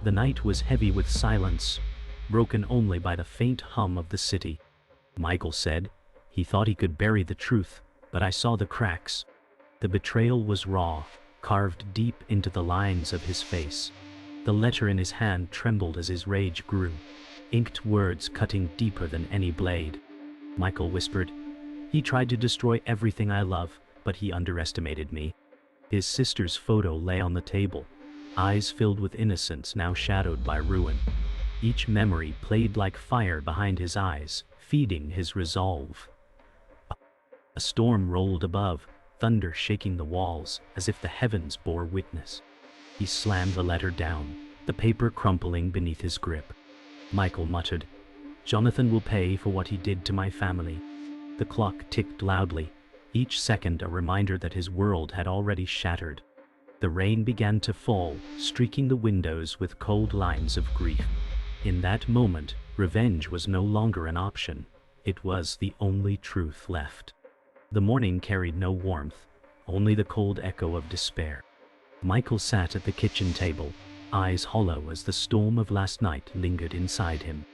The night was heavy with silence, broken only by the faint hum of the city. Michael said. He thought he could bury the truth, but I saw the cracks. The betrayal was raw, carved deep into the lines of his face. The letter in his hand trembled as his rage grew, inked words cutting deeper than any blade. Michael whispered, "He tried to destroy everything I love, but he underestimated me." His sister's photo lay on the table, eyes filled with innocence now shadowed by ruin. Each memory played like fire behind his eyes, feeding his resolve. A storm rolled above, thunder shaking the walls as if the heavens bore witness. He slammed the letter down, the paper crumpling beneath his grip. Michael muttered, "Jonathan will pay for what he did to my family." The clock ticked loudly, each second a reminder that his world had already shattered. The rain began to fall, streaking the windows with cold lines of grief. In that moment, revenge was no longer an option. It was the only truth left. The morning carried no warmth, only the cold echo of despair. Michael sat at the kitchen table, eyes hollow as the storm of last night lingered inside him.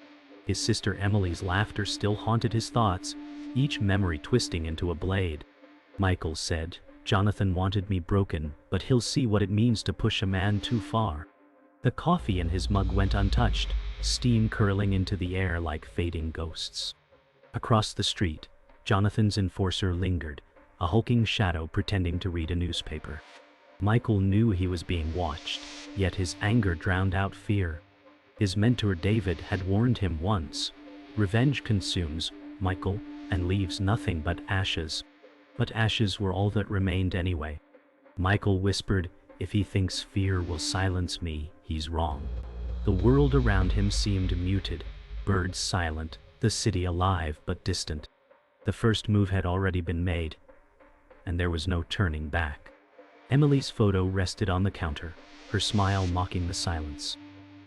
His sister Emily's laughter still haunted his thoughts, each memory twisting into a blade. Michael said, "Jonathan wanted me broken, but he'll see what it means to push a man too far." The coffee in his mug went untouched, steam curling into the air like fading ghosts. Across the street, Jonathan's enforcer lingered, a hulking shadow pretending to read a newspaper. Michael knew he was being watched, yet his anger drowned out fear. His mentor David had warned him once, "Revenge consumes, Michael, and leaves nothing but ashes." But ashes were all that remained anyway. Michael whispered, "If he thinks fear will silence me, he's wrong." The world around him seemed muted, birds silent, the city alive but distant. The first move had already been made, and there was no turning back. Emily's photo rested on the counter, her smile mocking the silence.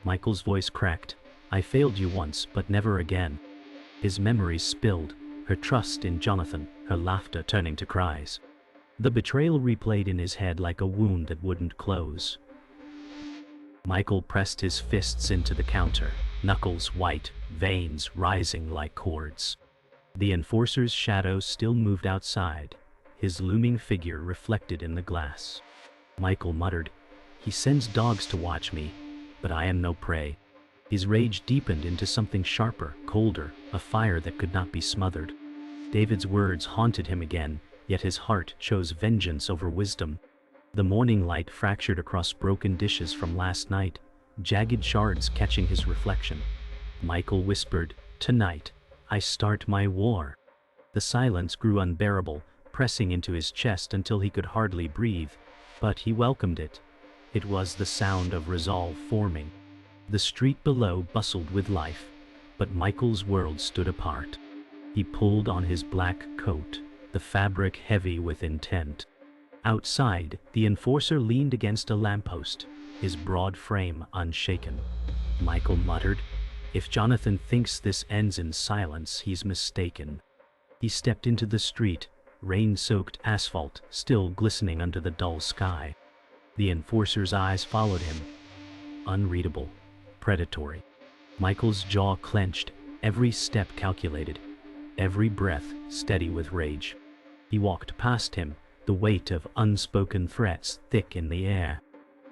Michael's voice cracked, "I failed you once, but never again." His memories spilled, her trust in Jonathan, her laughter turning to cries. The betrayal replayed in his head like a wound that wouldn't close. Michael pressed his fists into the counter, knuckles white, veins rising like cords. The enforcer's shadow still moved outside, his looming figure reflected in the glass. Michael muttered, "He sends dogs to watch me, but I am no prey." His rage deepened into something sharper, colder, a fire that could not be smothered. David's words haunted him again, yet his heart chose vengeance over wisdom. The morning light fractured across broken dishes from last night, jagged shards catching his reflection. Michael whispered, "Tonight, I start my war." The silence grew unbearable, pressing into his chest until he could hardly breathe, but he welcomed it. It was the sound of resolve forming. The street below bustled with life, but Michael's world stood apart. He pulled on his black coat, the fabric heavy with intent. Outside, the enforcer leaned against a lamppost, his broad frame unshaken. Michael muttered, "If Jonathan thinks this ends in silence, he's mistaken." He stepped into the street, rain-soaked asphalt still glistening under the dull sky. The enforcer's eyes followed him, unreadable, predatory. Michael's jaw clenched, every step calculated, every breath steady with rage. He walked past him, the weight of unspoken threats thick in the air.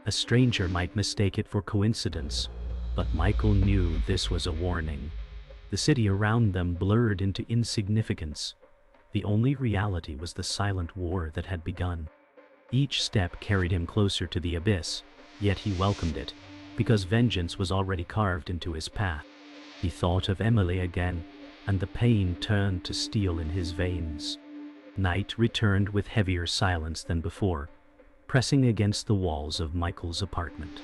A stranger might mistake it for coincidence, but Michael knew this was a warning. The city around them blurred into insignificance. The only reality was the silent war that had begun. Each step carried him closer to the abyss, yet he welcomed it, because vengeance was already carved into his path. He thought of Emily again, and the pain turned to steel in his veins. Night returned with heavier silence than before, pressing against the walls of Michael's apartment.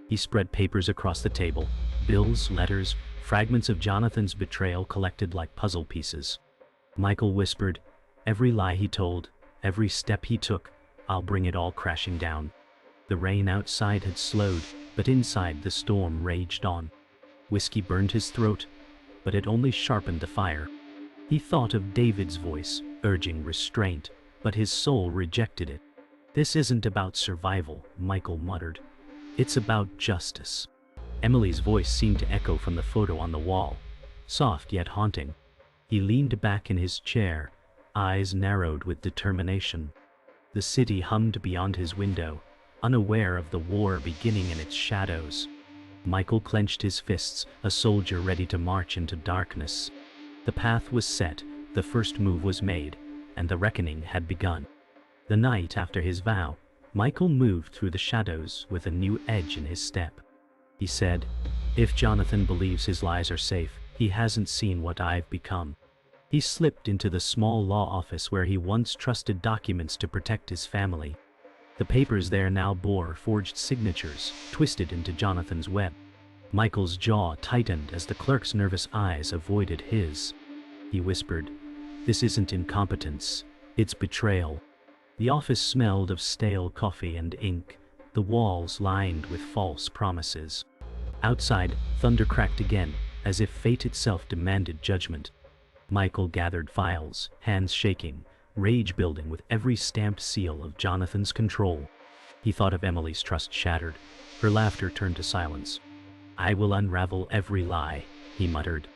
He spread papers across the table, bills, letters, fragments of Jonathan's betrayal collected like puzzle pieces. Michael whispered, "Every lie he told, every step he took, I'll bring it all crashing down." The rain outside had slowed, but inside the storm raged on. Whiskey burned his throat, but it only sharpened the fire. He thought of David's voice, urging restraint, but his soul rejected it. "This isn't about survival," Michael muttered. "It's about justice." Emily's voice seemed to echo from the photo on the wall, soft yet haunting. He leaned back in his chair, eyes narrowed with determination. The city hummed beyond his window, unaware of the war beginning in its shadows. Michael clenched his fists, a soldier ready to march into darkness. The path was set, the first move was made, and the reckoning had begun. The night after his vow, Michael moved through the shadows with a new edge in his step. He said, "If Jonathan believes his lies are safe, he hasn't seen what I've become." He slipped into the small law office where he once trusted documents to protect his family. The papers there now bore forged signatures, twisted into Jonathan's web. Michael's jaw tightened as the clerk's nervous eyes avoided his. He whispered, "This isn't incompetence, it's betrayal." The office smelled of stale coffee and ink, the walls lined with false promises. Outside, thunder cracked again, as if fate itself demanded judgment. Michael gathered files, hands shaking, rage building with every stamped seal of Jonathan's control. He thought of Emily's trust shattered, her laughter turned to silence. "I will unravel every lie," he muttered.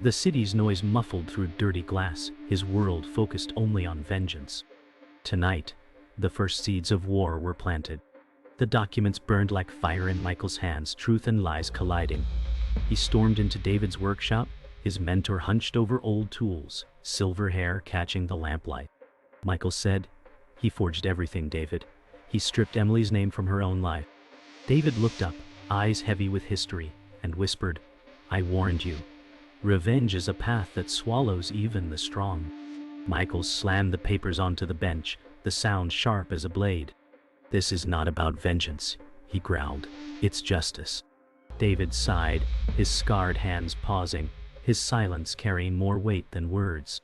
The city's noise muffled through dirty glass, his world focused only on vengeance. Tonight, the first seeds of war were planted. The documents burned like fire in Michael's hands, truth and lies colliding. He stormed into David's workshop, his mentor hunched over old tools, silver hair catching the lamplight. Michael said, "He forged everything, David. He stripped Emily's name from her own life." David looked up, eyes heavy with history, and whispered, "I warned you. Revenge is a path that swallows even the strong." Michael slammed the papers onto the bench, the sound sharp as a blade. "This is not about vengeance," he growled. "It's justice." David sighed, his scarred hands pausing, his silence carrying more weight than words.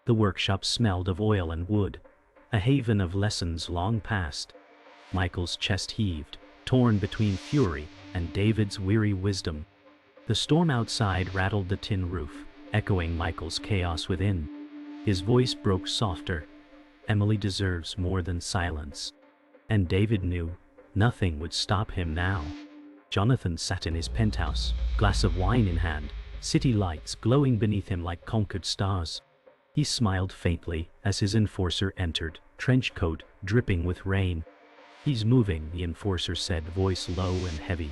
The workshop smelled of oil and wood, a haven of lessons long past. Michael's chest heaved, torn between fury and David's weary wisdom. The storm outside rattled the tin roof, echoing Michael's chaos within. His voice broke softer. Emily deserves more than silence. And David knew nothing would stop him now. Jonathan sat in his penthouse, glass of wine in hand, city lights glowing beneath him like conquered stars. He smiled faintly as his enforcer entered, trench coat dripping with rain. "He's moving," the enforcer said, voice low and heavy.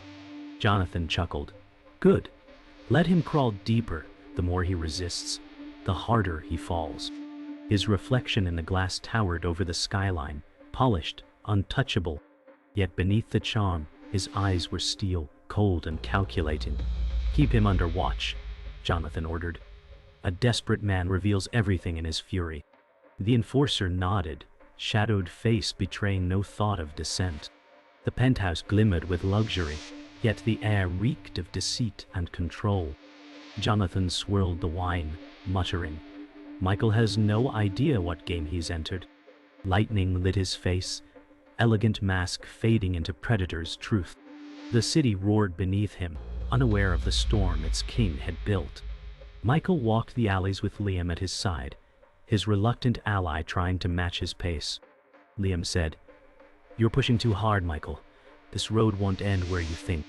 Jonathan chuckled. "Good. Let him crawl deeper. The more he resists, the harder he falls." His reflection in the glass towered over the skyline, polished, untouchable. Yet beneath the charm, his eyes were steel, cold and calculating. "Keep him under watch," Jonathan ordered. "A desperate man reveals everything in his fury." The enforcer nodded, shadowed face betraying no thought of dissent. The penthouse glimmered with luxury, yet the air reeked of deceit and control. Jonathan swirled the wine, muttering, "Michael has no idea what game he's entered." Lightning lit his face, elegant mask fading into predator's truth. The city roared beneath him, unaware of the storm its king had built. Michael walked the alleys with Liam at his side, his reluctant ally trying to match his pace. Liam said, "You're pushing too hard, Michael. This road won't end where you think."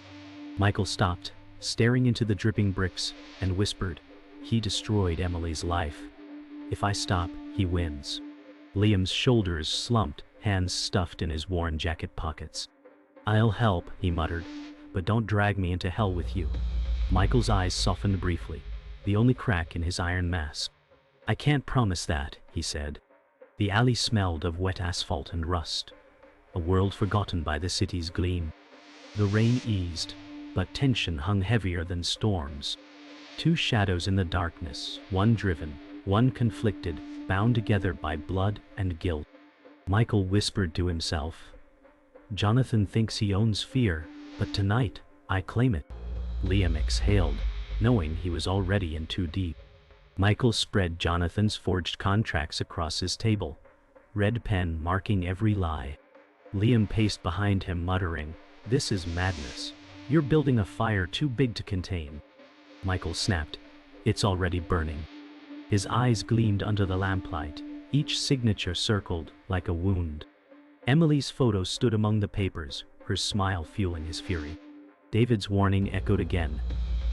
Michael stopped, staring into the dripping bricks, and whispered, "He destroyed Emily's life. If I stop, he wins." Liam's shoulders slumped, hands stuffed in his worn jacket pockets. "I'll help," he muttered, "but don't drag me into hell with you." Michael's eyes softened briefly, the only crack in his iron mask. "I can't promise that," he said. The alley smelled of wet asphalt and rust, a world forgotten by the city's gleam. The rain eased, but tension hung heavier than storms. Two shadows in the darkness, one driven, one conflicted, bound together by blood and guilt. Michael whispered to himself, "Jonathan thinks he owns fear, but tonight, I claim it." Liam exhaled, knowing he was already in too deep. Michael spread Jonathan's forged contracts across his table, red pen marking every lie. Liam paced behind him, muttering, "This is madness. You're building a fire too big to contain." Michael snapped, "It's already burning." His eyes gleamed under the lamplight, each signature circled like a wound. Emily's photo stood among the papers, her smile fueling his fury. David's warning echoed again.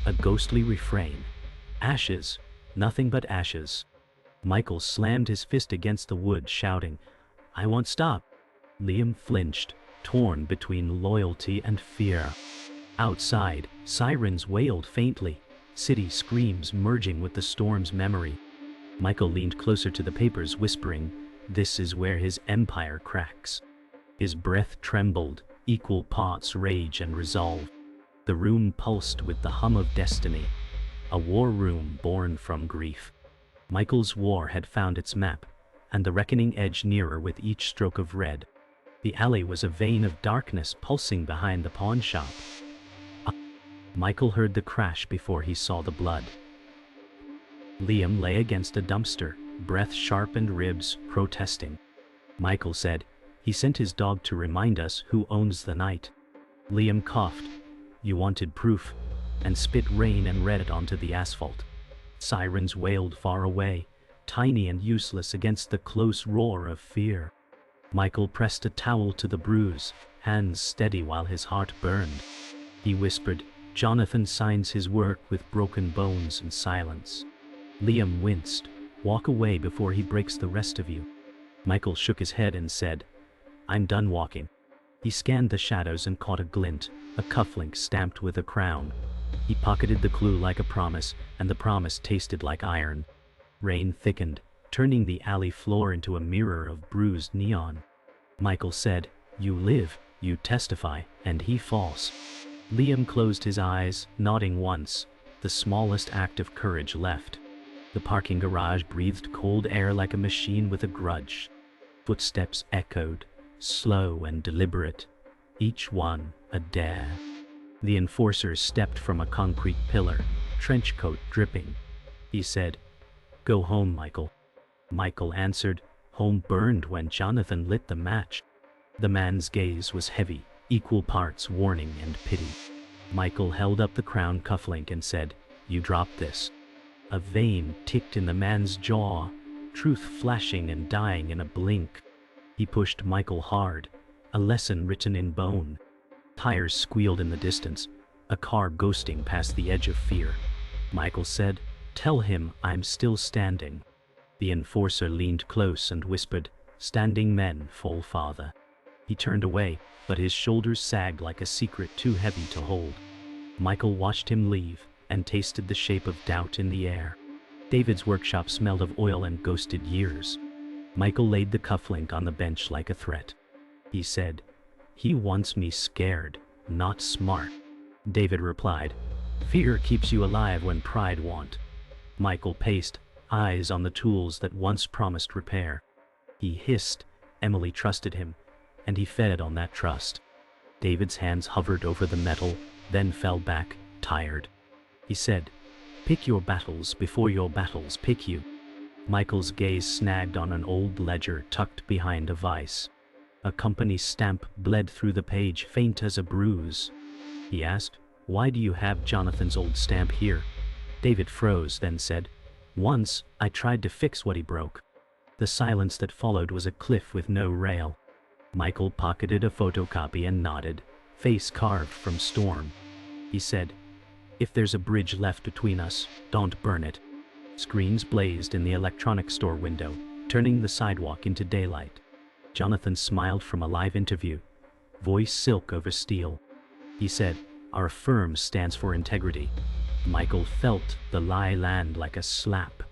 A ghostly refrain. Ashes. Nothing but ashes. Michael slammed his fist against the wood, shouting, "I won't stop." Liam flinched, torn between loyalty and fear. Outside, sirens wailed faintly, city screams merging with the storm's memory. Michael leaned closer to the papers, whispering, "This is where his empire cracks." His breath trembled, equal parts rage and resolve. The room pulsed with the hum of destiny, a war room born from grief. Michael's war had found its map, and the reckoning edged nearer with each stroke of red. The alley was a vein of darkness pulsing behind the pawn shop. Michael heard the crash before he saw the blood. Liam lay against a dumpster, breath sharp and ribs protesting. Michael said, "He sent his dog to remind us who owns the night." Liam coughed. "You wanted proof," and spit rain and read it onto the asphalt. Sirens wailed far away, tiny and useless against the close roar of fear. Michael pressed a towel to the bruise, hands steady while his heart burned. He whispered, "Jonathan signs his work with broken bones and silence." Liam winced. "Walk away before he breaks the rest of you." Michael shook his head and said, "I'm done walking." He scanned the shadows and caught a glint, a cufflink stamped with a crown. He pocketed the clue like a promise, and the promise tasted like iron. Rain thickened, turning the alley floor into a mirror of bruised neon. Michael said, "You live, you testify, and he falls." Liam closed his eyes, nodding once, the smallest act of courage left. The parking garage breathed cold air like a machine with a grudge. Footsteps echoed, slow and deliberate, each one a dare. The enforcer stepped from a concrete pillar, trench coat dripping. He said, "Go home, Michael." Michael answered, "Home burned when Jonathan lit the match." The man's gaze was heavy, equal parts warning and pity. Michael held up the crown cufflink and said, "You dropped this." A vein ticked in the man's jaw, truth flashing and dying in a blink. He pushed Michael hard, a lesson written in bone. Tires squealed in the distance, a car ghosting past the edge of fear. Michael said, "Tell him I'm still standing." The enforcer leaned close and whispered, "Standing men fall farther." He turned away, but his shoulders sagged like a secret too heavy to hold. Michael watched him leave and tasted the shape of doubt in the air. David's workshop smelled of oil and ghosted years. Michael laid the cufflink on the bench like a threat. He said, "He wants me scared, not smart." David replied, "Fear keeps you alive when pride won't." Michael paced, eyes on the tools that once promised repair. He hissed, Emily trusted him, and he fed on that trust. David's hands hovered over the metal, then fell back, tired. He said, "Pick your battles before your battles pick you." Michael's gaze snagged on an old ledger tucked behind a vise. A company stamp bled through the page, faint as a bruise. He asked, "Why do you have Jonathan's old stamp here?" David froze, then said, "Once, I tried to fix what he broke." The silence that followed was a cliff with no rail. Michael pocketed a photocopy and nodded, face carved from storm. He said, "If there's a bridge left between us, don't burn it." Screens blazed in the electronics store window, turning the sidewalk into daylight. Jonathan smiled from a live interview, voice silk over steel. He said, "Our firm stands for integrity." Michael felt the lie land like a slap.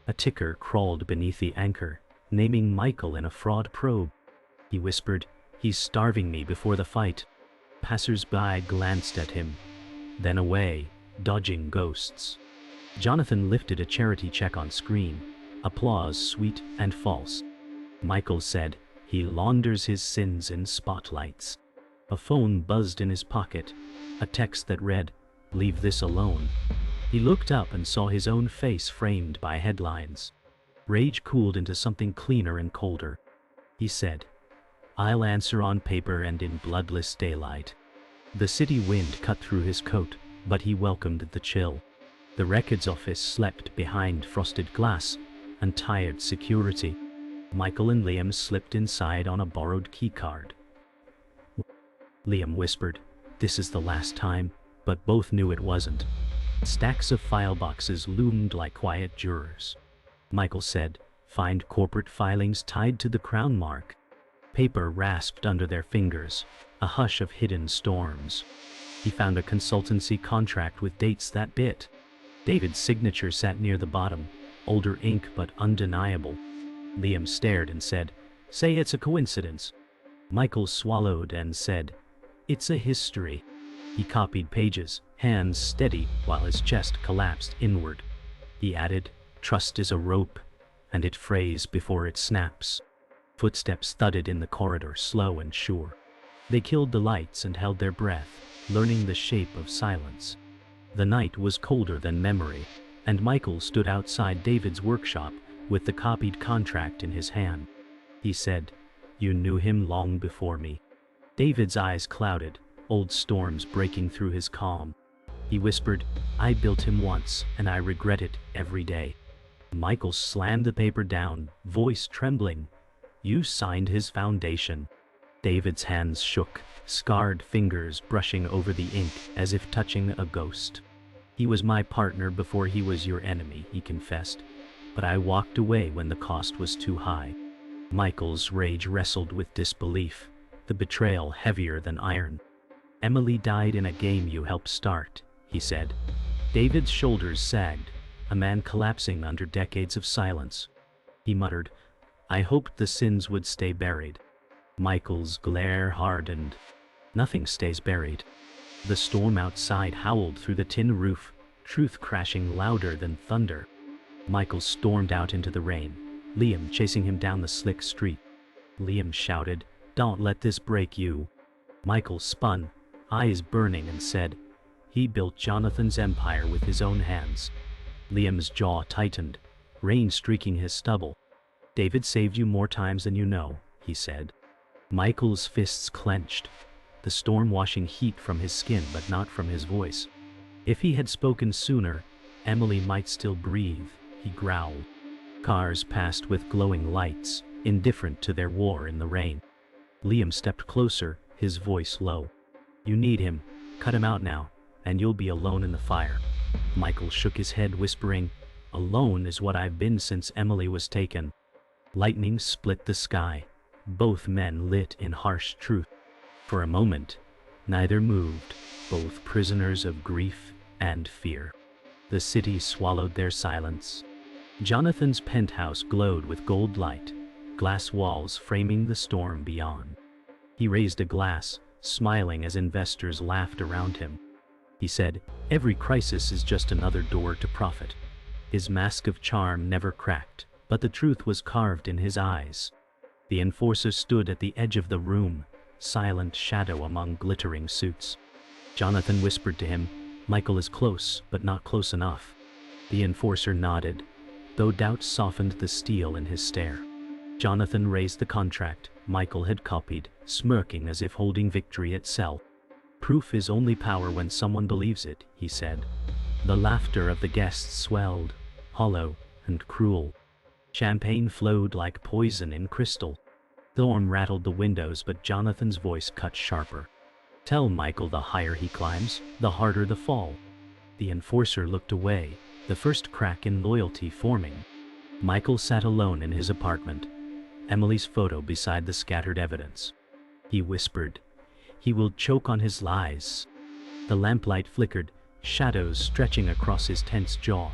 A ticker crawled beneath the anchor, naming Michael in a fraud probe. He whispered, "He's starving me before the fight." Passers-by glanced at him, then away, dodging ghosts. Jonathan lifted a charity check on screen, applause sweet and false. Michael said, "He launders his sins in spotlights." A phone buzzed in his pocket, a text that read, "Leave this alone." He looked up and saw his own face framed by headlines. Rage cooled into something cleaner and colder. He said, "I'll answer on paper and in bloodless daylight." The city wind cut through his coat, but he welcomed the chill. The records office slept behind frosted glass and tired security. Michael and Liam slipped inside on a borrowed keycard. Liam whispered, This is the last time, but both knew it wasn't. Stacks of file boxes loomed like quiet jurors. Michael said, "Find corporate filings tied to the crown mark." Paper rasped under their fingers, a hush of hidden storms. He found a consultancy contract with dates that bit. David's signature sat near the bottom, older ink but undeniable. Liam stared and said, "Say it's a coincidence." Michael swallowed and said, "It's a history." He copied pages, hands steady while his chest collapsed inward. He added, "Trust is a rope, and it frays before it snaps." Footsteps thudded in the corridor, slow and sure. They killed the lights and held their breath, learning the shape of silence. The night was colder than memory, and Michael stood outside David's workshop with the copied contract in his hand. He said, "You knew him long before me." David's eyes clouded, old storms breaking through his calm. He whispered, "I built him once, and I regret it every day." Michael slammed the paper down, voice trembling. "You signed his foundation." David's hands shook, scarred fingers brushing over the ink as if touching a ghost. "He was my partner before he was your enemy," he confessed, "but I walked away when the cost was too high." Michael's rage wrestled with disbelief, the betrayal heavier than iron. "Emily died in a game you helped start," he said. David's shoulders sagged, a man collapsing under decades of silence. He muttered, "I hoped the sins would stay buried." Michael's glare hardened. "Nothing stays buried." The storm outside howled through the tin roof, truth crashing louder than thunder. Michael stormed out into the rain, Liam chasing him down the slick street. Liam shouted, "Don't let this break you." Michael spun, eyes burning, and said, "He built Jonathan's empire with his own hands." Liam's jaw tightened, rain streaking his stubble. "David saved you more times than you know," he said. Michael's fists clenched, the storm washing heat from his skin but not from his voice. If he had spoken sooner, Emily might still breathe, he growled. Cars passed with glowing lights, indifferent to their war in the rain. Liam stepped closer, his voice low. "You need him. Cut him out now, and you'll be alone in the fire." Michael shook his head, whispering, "Alone is what I've been since Emily was taken." Lightning split the sky, both men lit in harsh truth. For a moment, neither moved, both prisoners of grief and fear. The city swallowed their silence. Jonathan's penthouse glowed with gold light, glass walls framing the storm beyond. He raised a glass, smiling as investors laughed around him. He said, "Every crisis is just another door to profit." His mask of charm never cracked, but the truth was carved in his eyes. The enforcer stood at the edge of the room, silent shadow among glittering suits. Jonathan whispered to him, "Michael is close, but not close enough." The enforcer nodded, though doubt softened the steel in his stare. Jonathan raised the contract Michael had copied, smirking as if holding victory itself. "Proof is only power when someone believes it," he said. The laughter of the guests swelled, hollow and cruel. Champagne flowed like poison in crystal. Storm rattled the windows, but Jonathan's voice cut sharper. "Tell Michael the higher he climbs, the harder the fall." The enforcer looked away, the first crack in loyalty forming. Michael sat alone in his apartment, Emily's photo beside the scattered evidence. He whispered, "He will choke on his lies." The lamplight flickered, shadows stretching across his tense jaw.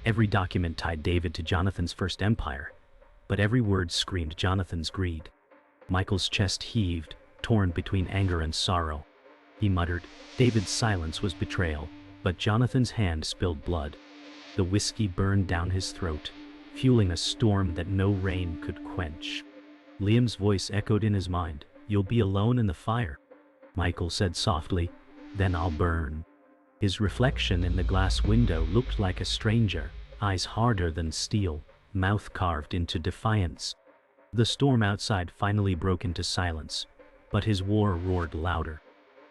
Every document tied David to Jonathan's first empire, but every word screamed Jonathan's greed. Michael's chest heaved, torn between anger and sorrow. He muttered, David's silence was betrayal, but Jonathan's hand spilled blood. The whiskey burned down his throat, fueling a storm that no rain could quench. Liam's voice echoed in his mind, "You'll be alone in the fire." Michael said softly, "Then I'll burn." His reflection in the glass window looked like a stranger, eyes harder than steel, mouth carved into defiance. The storm outside finally broke into silence, but his war roared louder.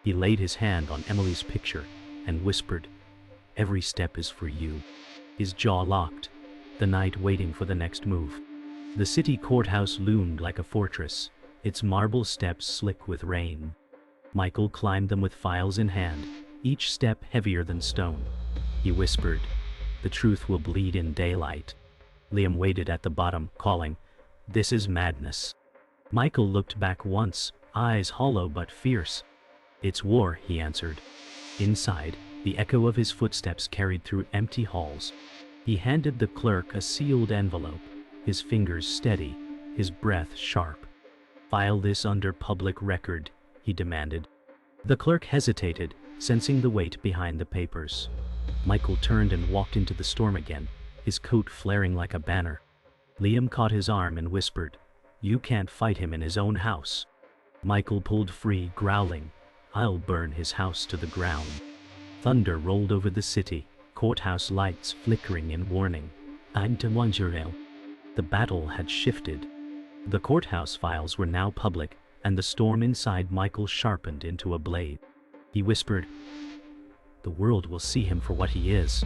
He laid his hand on Emily's picture and whispered, "Every step is for you." His jaw locked, the night waiting for the next move. The city courthouse loomed like a fortress, its marble steps slick with rain. Michael climbed them with files in hand, each step heavier than stone. He whispered, "The truth will bleed in daylight." Liam waited at the bottom, calling, "This is madness." Michael looked back once, eyes hollow but fierce. "It's war," he answered. Inside, the echo of his footsteps carried through empty halls. He handed the clerk a sealed envelope, his fingers steady, his breath sharp. "File this under public record," he demanded. The clerk hesitated, sensing the weight behind the papers. Michael turned and walked into the storm again, his coat flaring like a banner. Liam caught his arm and whispered, "You can't fight him in his own house." Michael pulled free, growling, "I'll burn his house to the ground." Thunder rolled over the city, courthouse lights flickering in warning. "I'm to Betrayal." The battle had shifted. The courthouse files were now public, and the storm inside Michael sharpened into a blade. He whispered, "The world will see him for what he is."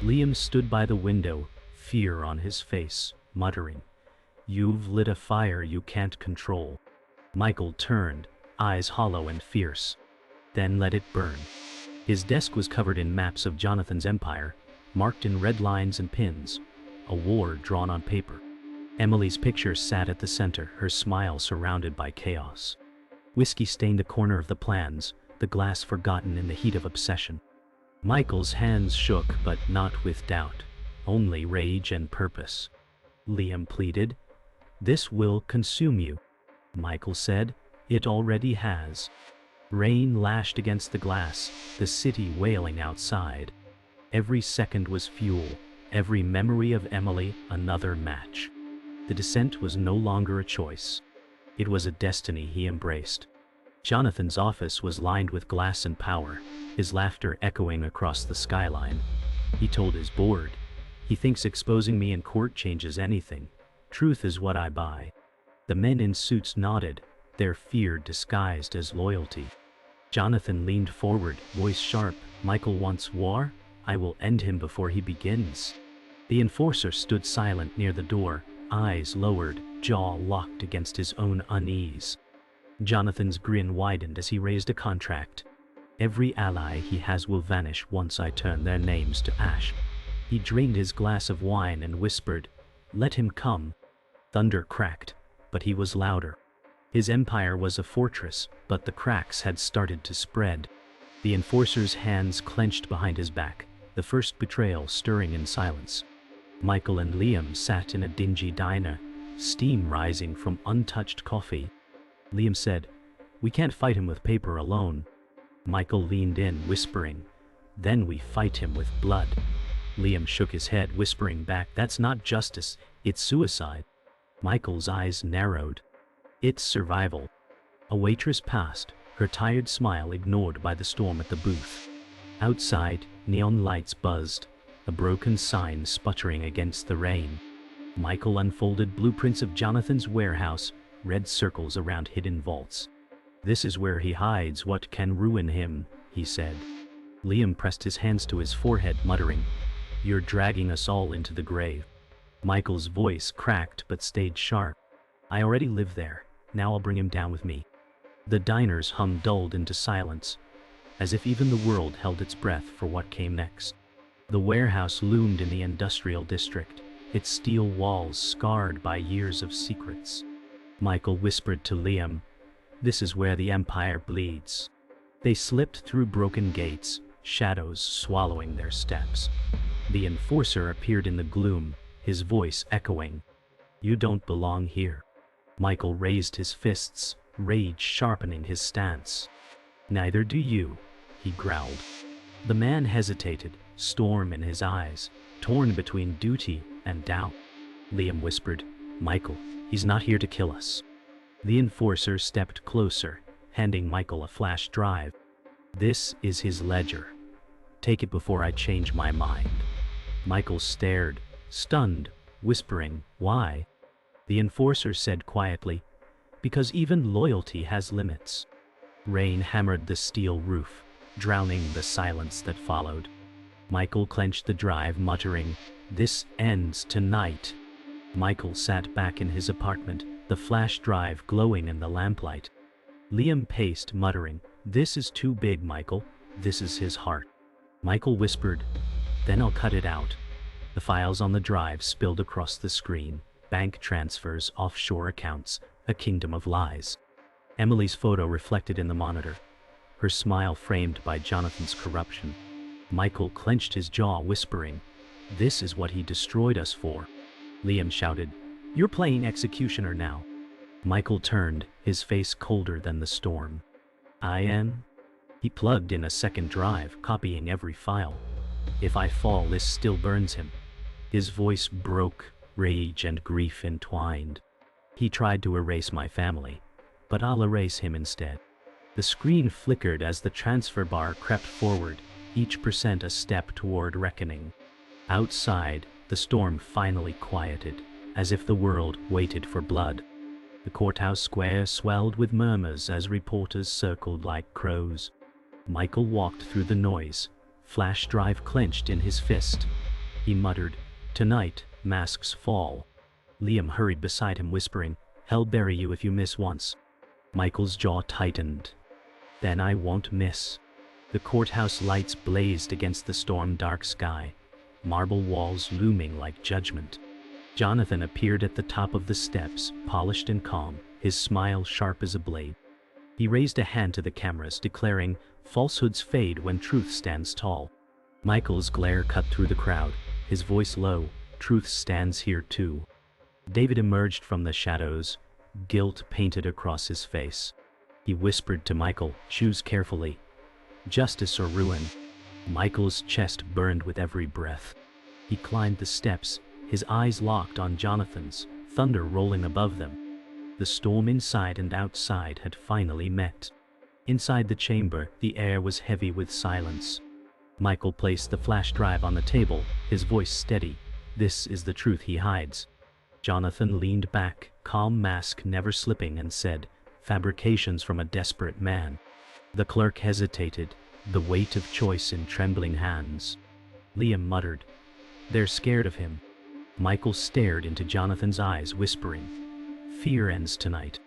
Liam stood by the window, fear on his face, muttering, "You've lit a fire you can't control." Michael turned, eyes hollow and fierce. Then let it burn. His desk was covered in maps of Jonathan's empire, marked in red lines and pins, a war drawn on paper. Emily's picture sat at the center, her smile surrounded by chaos. Whiskey stained the corner of the plans, the glass forgotten in the heat of obsession. Michael's hands shook, but not with doubt, only rage and purpose. Liam pleaded, "This will consume you." Michael said, "It already has." Rain lashed against the glass, the city wailing outside. Every second was fuel, every memory of Emily another match. The descent was no longer a choice. It was a destiny he embraced. Jonathan's office was lined with glass and power, his laughter echoing across the skyline. He told his board, "He thinks exposing me in court changes anything. Truth is what I buy." The men in suits nodded, their fear disguised as loyalty. Jonathan leaned forward, voice sharp, "Michael wants war? I will end him before he begins." The enforcer stood silent near the door, eyes lowered, jaw locked against his own unease. Jonathan's grin widened as he raised a contract. "Every ally he has will vanish once I turn their names to ash." He drained his glass of wine and whispered, "Let him come." Thunder cracked, but he was louder. His empire was a fortress, but the cracks had started to spread. The enforcer's hands clenched behind his back, the first betrayal stirring in silence. Michael and Liam sat in a dingy diner, steam rising from untouched coffee. Liam said, "We can't fight him with paper alone." Michael leaned in, whispering, "Then we fight him with blood." Liam shook his head, whispering back, "That's not justice, it's suicide." Michael's eyes narrowed. "It's survival." A waitress passed, her tired smile ignored by the storm at the booth. Outside, neon lights buzzed, a broken sign sputtering against the rain. Michael unfolded blueprints of Jonathan's warehouse, red circles around hidden vaults. "This is where he hides what can ruin him," he said. Liam pressed his hands to his forehead, muttering, "You're dragging us all into the grave." Michael's voice cracked but stayed sharp. "I already live there, now I'll bring him down with me." The diner's hum dulled into silence, as if even the world held its breath for what came next. The warehouse loomed in the industrial district, its steel walls scarred by years of secrets. Michael whispered to Liam, "This is where the Empire bleeds." They slipped through broken gates, shadows swallowing their steps. The enforcer appeared in the gloom, his voice echoing, "You don't belong here." Michael raised his fists, rage sharpening his stance. "Neither do you," he growled. The man hesitated, storm in his eyes, torn between duty and doubt. Liam whispered, "Michael, he's not here to kill us." The enforcer stepped closer, handing Michael a flash drive. "This is his ledger. Take it before I change my mind." Michael stared, stunned, whispering, "Why?" The enforcer said quietly, "Because even loyalty has limits." Rain hammered the steel roof, drowning the silence that followed. Michael clenched the drive, muttering, "This ends tonight." Michael sat back in his apartment, the flash drive glowing in the lamplight. Liam paced, muttering, "This is too big, Michael. This is his heart." Michael whispered, "Then I'll cut it out." The files on the drive spilled across the screen. Bank transfers, offshore accounts, a kingdom of lies. Emily's photo reflected in the monitor, her smile framed by Jonathan's corruption. Michael clenched his jaw, whispering, "This is what he destroyed us for." Liam shouted, "You're playing executioner now." Michael turned, his face colder than the storm. "I am?" He plugged in a second drive, copying every file. "If I fall, this still burns him." His voice broke, rage and grief entwined. "He tried to erase my family, but I'll erase him instead." The screen flickered as the transfer bar crept forward, each percent a step toward reckoning. Outside, the storm finally quieted, as if the world waited for blood. The courthouse square swelled with murmurs as reporters circled like crows. Michael walked through the noise, flash drive clenched in his fist. He muttered, "Tonight, masks fall." Liam hurried beside him, whispering, "Hell bury you if you miss once." Michael's jaw tightened. "Then I won't miss." The courthouse lights blazed against the storm-dark sky, marble walls looming like judgment. Jonathan appeared at the top of the steps, polished and calm, his smile sharp as a blade. He raised a hand to the cameras, declaring, "Falsehoods fade when truth stands tall." Michael's glare cut through the crowd, his voice low, "Truth stands here too." David emerged from the shadows, guilt painted across his face. He whispered to Michael, "Choose carefully. Justice or ruin." Michael's chest burned with every breath. He climbed the steps, his eyes locked on Jonathan's, thunder rolling above them. The storm inside and outside had finally met. Inside the chamber, the air was heavy with silence. Michael placed the flash drive on the table, his voice steady. "This is the truth he hides." Jonathan leaned back, calm mask never slipping, and said, "Fabrications from a desperate man." The clerk hesitated, the weight of choice in trembling hands. Liam muttered, "They're scared of him." Michael stared into Jonathan's eyes, whispering, "Fear ends tonight."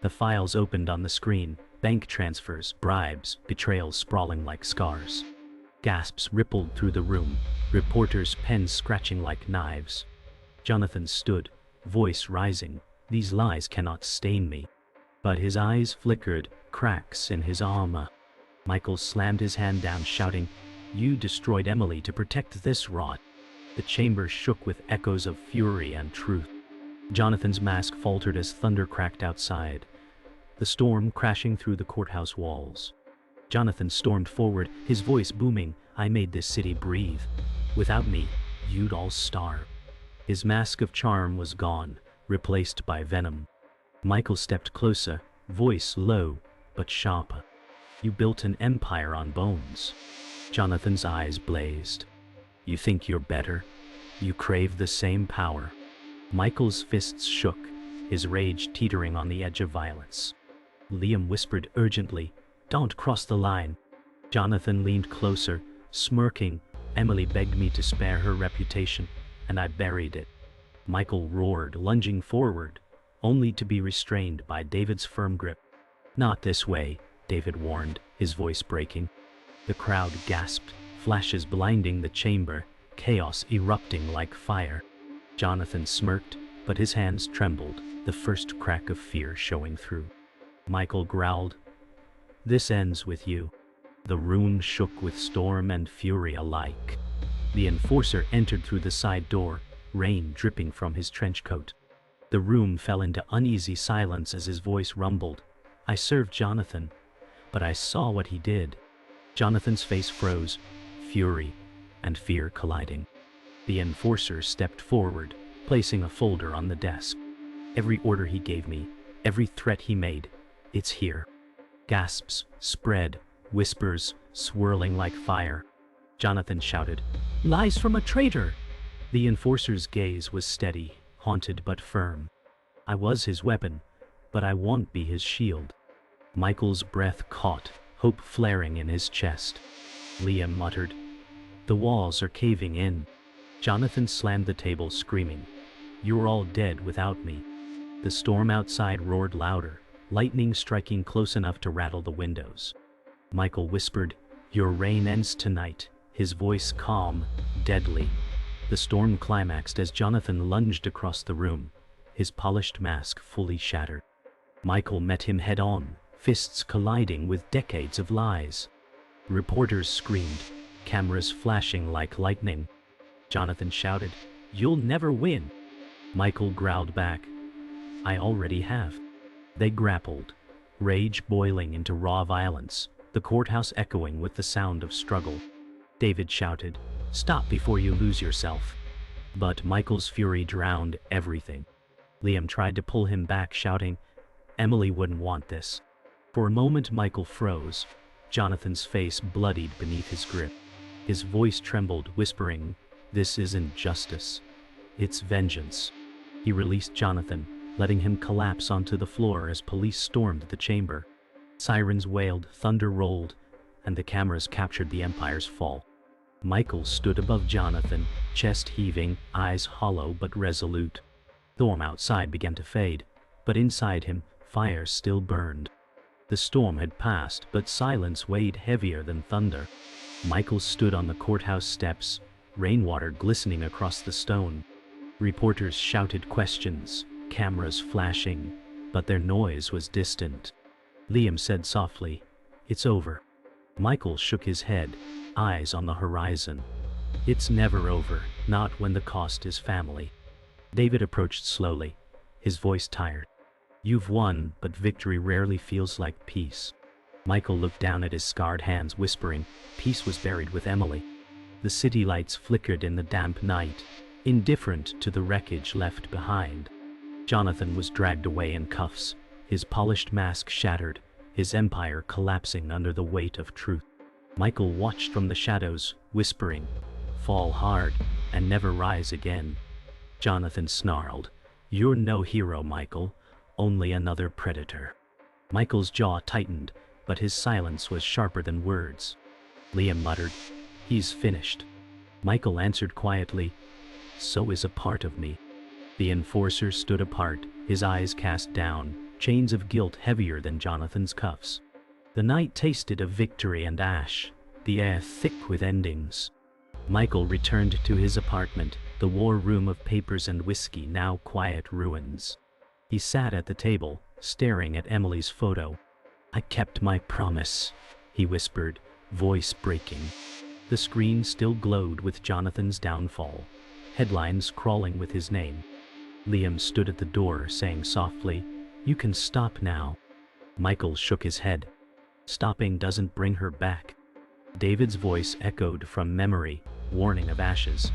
The files opened on the screen, bank transfers, bribes, betrayals sprawling like scars. Gasps rippled through the room, reporters' pens scratching like knives. Jonathan stood, voice rising, "These lies cannot stain me." But his eyes flickered, cracks in his armor. Michael slammed his hand down, shouting, "You destroyed Emily to protect this rot." The chamber shook with echoes of fury and truth. Jonathan's mask faltered as thunder cracked outside, the storm crashing through the courthouse walls. Jonathan stormed forward, his voice booming, "I made this city breathe. Without me, you'd all starve." His mask of charm was gone, replaced by venom. Michael stepped closer, voice low but sharper. "You built an empire on bones." Jonathan's eyes blazed. "You think you're better? You crave the same power." Michael's fists shook, his rage teetering on the edge of violence. Liam whispered urgently, "Don't cross the line." Jonathan leaned closer, smirking. "Emily begged me to spare her reputation, and I buried it." Michael roared, lunging forward, only to be restrained by David's firm grip. "Not this way," David warned, his voice breaking. The crowd gasped, flashes blinding the chamber, chaos erupting like fire. Jonathan smirked, but his hands trembled, the first crack of fear showing through. Michael growled, "This ends with you." The room shook with storm and fury alike. The enforcer entered through the side door, rain dripping from his trench coat. The room fell into uneasy silence as his voice rumbled, "I served Jonathan, but I saw what he did." Jonathan's face froze, fury and fear colliding. The enforcer stepped forward, placing a folder on the desk. "Every order he gave me, every threat he made, it's here." Gasps spread, whispers swirling like fire. Jonathan shouted, "Lies from a traitor!" The enforcer's gaze was steady, haunted but firm. "I was his weapon, but I won't be his shield." Michael's breath caught, hope flaring in his chest. Liam muttered, "The walls are caving in." Jonathan slammed the table, screaming, "You're all dead without me." The storm outside roared louder, lightning striking close enough to rattle the windows. Michael whispered, "Your reign ends tonight," his voice calm, deadly. The storm climaxed as Jonathan lunged across the room, his polished mask fully shattered. Michael met him head-on, fists colliding with decades of lies. Reporters screamed, cameras flashing like lightning. Jonathan shouted, "You'll never win." Michael growled back, "I already have." They grappled, rage boiling into raw violence, the courthouse echoing with the sound of struggle. David shouted, "Stop before you lose yourself." But Michael's fury drowned everything. Liam tried to pull him back, shouting, "Emily wouldn't want this." For a moment Michael froze, Jonathan's face bloodied beneath his grip. His voice trembled, whispering, "This isn't justice. It's vengeance." He released Jonathan, letting him collapse onto the floor as police stormed the chamber. Sirens wailed, thunder rolled, and the cameras captured the Empire's fall. Michael stood above Jonathan, chest heaving, eyes hollow but resolute. The storm outside began to fade, but inside him, fire still burned. The storm had passed, but silence weighed heavier than thunder. Michael stood on the courthouse steps, rainwater glistening across the stone. Reporters shouted questions, cameras flashing, but their noise was distant. Liam said softly, "It's over." Michael shook his head, eyes on the horizon. "It's never over, not when the cost is family." David approached slowly, his voice tired. "You've won, but victory rarely feels like peace." Michael looked down at his scarred hands, whispering, "Peace was buried with Emily." The city lights flickered in the damp night, indifferent to the wreckage left behind. Jonathan was dragged away in cuffs, his polished mask shattered, his empire collapsing under the weight of truth. Michael watched from the shadows, whispering, "Fall hard, and never rise again." Jonathan snarled, "You're no hero, Michael, only another predator." Michael's jaw tightened, but his silence was sharper than words. Liam muttered, "He's finished." Michael answered quietly, "So is a part of me." The enforcer stood apart, his eyes cast down, chains of guilt heavier than Jonathan's cuffs. The night tasted of victory and ash, the air thick with endings. Michael returned to his apartment, the war room of papers and whiskey now quiet ruins. He sat at the table, staring at Emily's photo. "I kept my promise," he whispered, voice breaking. The screen still glowed with Jonathan's downfall, headlines crawling with his name. Liam stood at the door, saying softly, "You can stop now." Michael shook his head. "Stopping doesn't bring her back." David's voice echoed from memory, warning of ashes.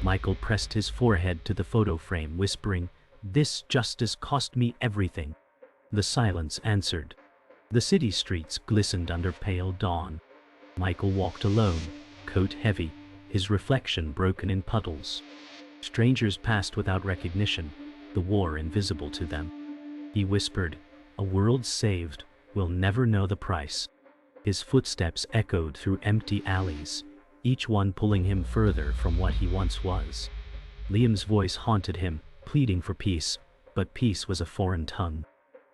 Michael pressed his forehead to the photo frame, whispering, "This justice cost me everything." The silence answered. The city streets glistened under pale dawn. Michael walked alone, coat heavy, his reflection broken in puddles. Strangers passed without recognition, the war invisible to them. He whispered, "A world saved will never know the price." His footsteps echoed through empty alleys, each one pulling him further from what he once was. Liam's voice haunted him, pleading for peace, but peace was a foreign tongue.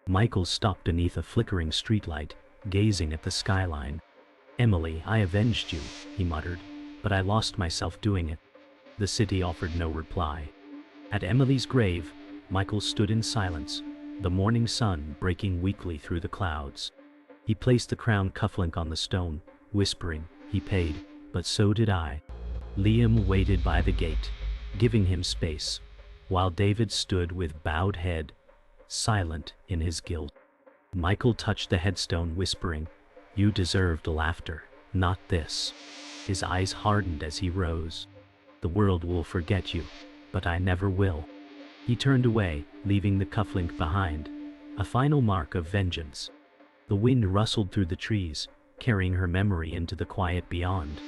Michael stopped beneath a flickering streetlight, gazing at the skyline. "Emily, I avenged you," he muttered, "but I lost myself doing it." The city offered no reply. At Emily's grave, Michael stood in silence, the morning sun breaking weakly through the clouds. He placed the crown cufflink on the stone, whispering, "He paid, but so did I." Liam waited by the gate, giving him space, while David stood with bowed head, silent in his guilt. Michael touched the headstone, whispering, "You deserved laughter, not this." His eyes hardened as he rose. "The world will forget you, but I never will." He turned away, leaving the cufflink behind, a final mark of vengeance. The wind rustled through the trees, carrying her memory into the quiet beyond.